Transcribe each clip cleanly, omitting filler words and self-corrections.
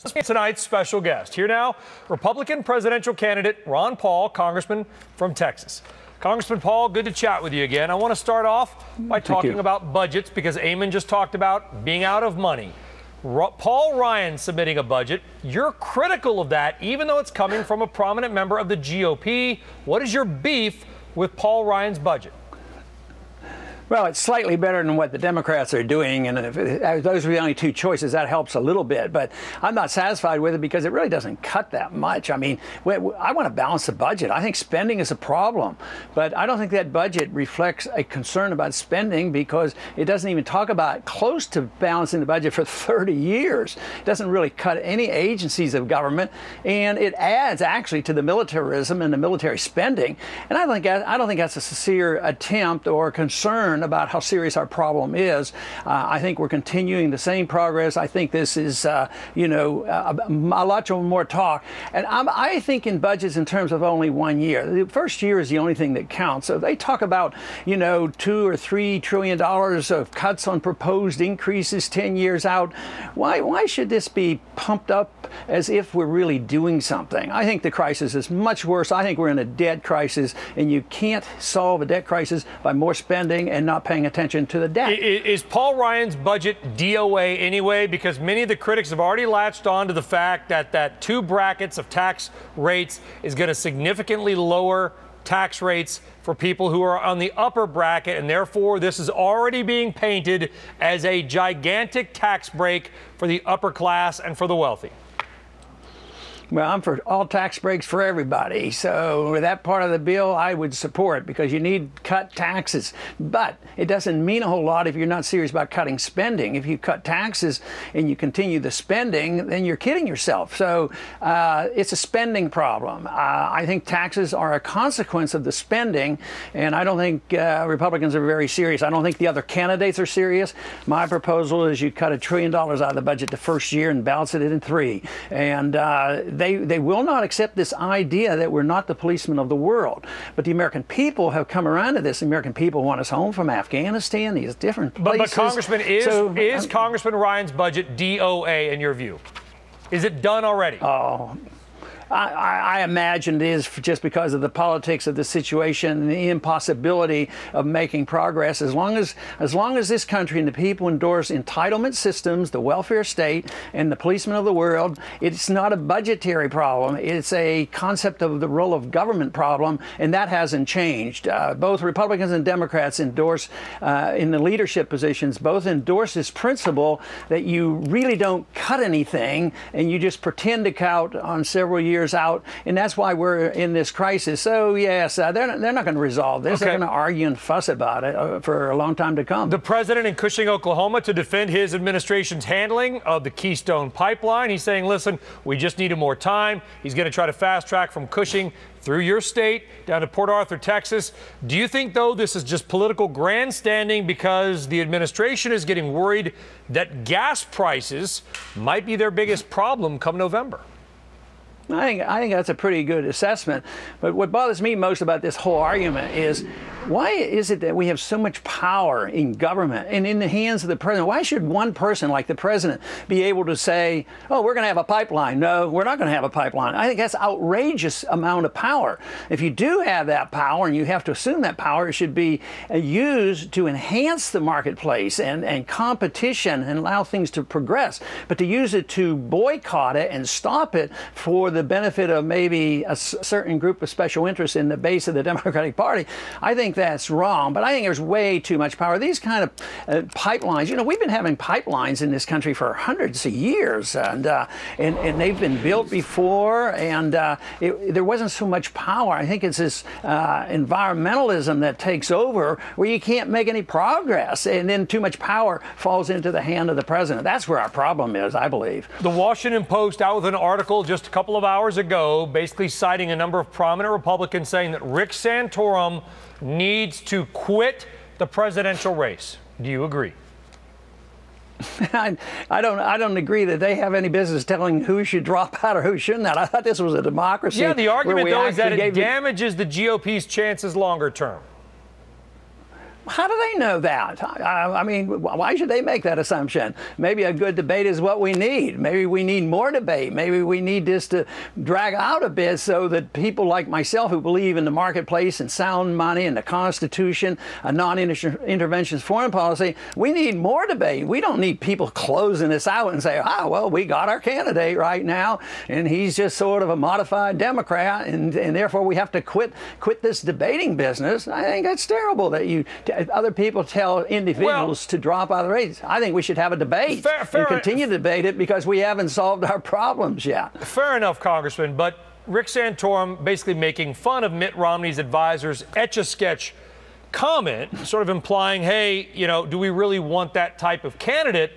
Tonight's special guest. Here now, Republican presidential candidate Ron Paul, Congressman from Texas. Congressman Paul, good to chat with you again. I want to start off by talking about budgets because Eamon just talked about being out of money. Paul Ryan submitting a budget. You're critical of that, even though it's coming from a prominent member of the GOP. What is your beef with Paul Ryan's budget? Well, it's slightly better than what the Democrats are doing, and if those are the only two choices, that helps a little bit. But I'm not satisfied with it because it really doesn't cut that much. I mean, I want to balance the budget. I think spending is a problem, but I don't think that budget reflects a concern about spending because it doesn't even talk about close to balancing the budget for 30 years. It doesn't really cut any agencies of government, and it adds actually to the militarism and the military spending. And I don't think that's a sincere attempt or concern about how serious our problem is. I think we're continuing the same progress. I think this is, a lot more talk. And I think in budgets in terms of only 1 year. The first year is the only thing that counts. So they talk about, $2 or $3 trillion of cuts on proposed increases 10 years out. Why should this be pumped up as if we're really doing something? I think the crisis is much worse. I think we're in a debt crisis, and you can't solve a debt crisis by more spending and not paying attention to the debt. Is Paul Ryan's budget DOA anyway? Because many of the critics have already latched on to the fact that two brackets of tax rates is going to significantly lower tax rates for people who are on the upper bracket, and therefore this is already being painted as a gigantic tax break for the upper class and for the wealthy. Well, I'm for all tax breaks for everybody. So with that part of the bill, I would support because you need cut taxes. But it doesn't mean a whole lot if you're not serious about cutting spending. If you cut taxes and you continue the spending, then you're kidding yourself. So it's a spending problem. I think taxes are a consequence of the spending, and I don't think Republicans are very serious. I don't think the other candidates are serious. My proposal is you cut $1 trillion out of the budget the first year and balance it in 3. And they will not accept this idea that we're not the policemen of the world. But the American people have come around to this. The American people want us home from Afghanistan, these different places. But Congressman, is Congressman Ryan's budget DOA in your view? Is it done already? Oh. I imagine it is just because of the politics of the situation and the impossibility of making progress. As long as this country and the people endorse entitlement systems, the welfare state, and the policemen of the world, it's not a budgetary problem. It's a concept of the role of government problem, and that hasn't changed. Both Republicans and Democrats endorse, in the leadership positions, both endorse this principle that you really don't cut anything and you just pretend to count on several years out, and that's why we're in this crisis. So yes, they're not going to resolve this. Okay. They're going to argue and fuss about it for a long time to come. The president in Cushing, Oklahoma, to defend his administration's handling of the Keystone Pipeline, he's saying, listen, we just needed more time. He's going to try to fast track from Cushing through your state down to Port Arthur, Texas. Do you think, though, this is just political grandstanding because the administration is getting worried that gas prices might be their biggest problem come November? I think that's a pretty good assessment. But what bothers me most about this whole argument is, why is it that we have so much power in government and in the hands of the president? Why should one person like the president be able to say, oh, we're going to have a pipeline? No, we're not going to have a pipeline. I think that's outrageous amount of power. If you do have that power and you have to assume that power, it should be used to enhance the marketplace and competition and allow things to progress. But to use it to boycott it and stop it for the benefit of maybe a certain group of special interests in the base of the Democratic Party, I think that's wrong. But I think there's way too much power. These kind of pipelines, we've been having pipelines in this country for hundreds of years, and they've been built before, and there wasn't so much power. I think it's this environmentalism that takes over where you can't make any progress, and then too much power falls into the hand of the president. That's where our problem is, I believe. The Washington Post out with an article just a couple of hours ago, basically citing a number of prominent Republicans saying that Rick Santorum needs to quit the presidential race. Do you agree? I don't agree that they have any business telling who should drop out or who shouldn't. I thought this was a democracy. Yeah, the argument, though, is that it damages the GOP's chances longer term. How do they know that? I mean, why should they make that assumption? Maybe a good debate is what we need. Maybe we need more debate. Maybe we need this to drag out a bit so that people like myself who believe in the marketplace and sound money and the Constitution, a non-interventionist foreign policy, we need more debate. We don't need people closing us out and say, well, we got our candidate right now, and he's just sort of a modified Democrat, and therefore we have to quit this debating business. I think that's terrible that other people tell individuals to drop out of the race. I think we should have a debate and continue to debate it because we haven't solved our problems yet. Fair enough, Congressman, but Rick Santorum basically making fun of Mitt Romney's advisors' Etch-a-Sketch comment, sort of implying, hey, do we really want that type of candidate?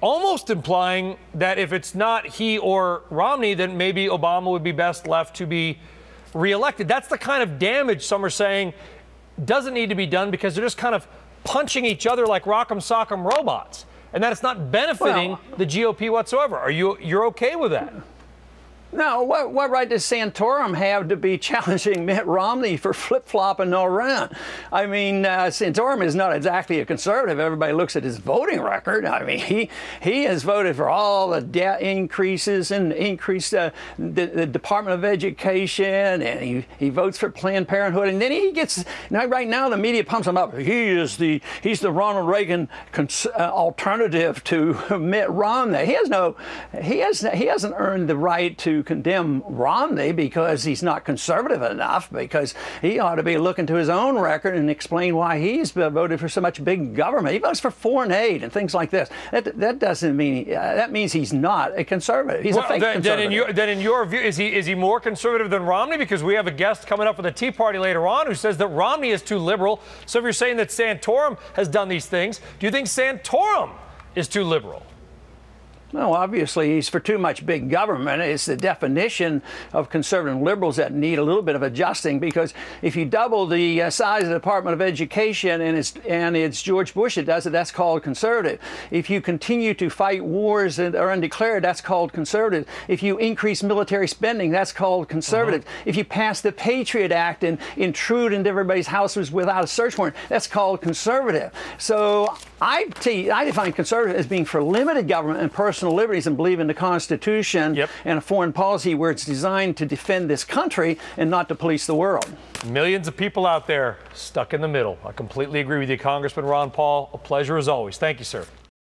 Almost implying that if it's not he or Romney, then maybe Obama would be best left to be reelected. That's the kind of damage some are saying doesn't need to be done because they're just kind of punching each other like rock'em sock'em robots, and that it's not benefiting the GOP whatsoever. You're okay with that? No, what right does Santorum have to be challenging Mitt Romney for flip-flopping no run? I mean, Santorum is not exactly a conservative. Everybody looks at his voting record. I mean, he has voted for all the debt increases and increased the Department of Education, and he votes for Planned Parenthood. And then he gets right now the media pumps him up. He's the Ronald Reagan alternative to Mitt Romney. He hasn't earned the right to condemn Romney because he's not conservative enough, because he ought to be looking to his own record and explain why he's voted for so much big government. He votes for foreign aid and things like this. That doesn't mean that means he's not a conservative. He's a fake conservative. Then in your view, is he more conservative than Romney? Because we have a guest coming up for the Tea Party later on who says that Romney is too liberal. So if you're saying that Santorum has done these things, do you think Santorum is too liberal? No, obviously he's for too much big government. It's the definition of conservative liberals that need a little bit of adjusting, because if you double the size of the Department of Education and it's George Bush that does it, that's called conservative. If you continue to fight wars that are undeclared, that's called conservative. If you increase military spending, that's called conservative. If you pass the Patriot Act and intrude into everybody's houses without a search warrant, that's called conservative. So I define conservative as being for limited government and personal liberties, and believe in the Constitution and a foreign policy where it's designed to defend this country and not to police the world. Millions of people out there stuck in the middle. I completely agree with you, Congressman Ron Paul. A pleasure as always. Thank you, sir.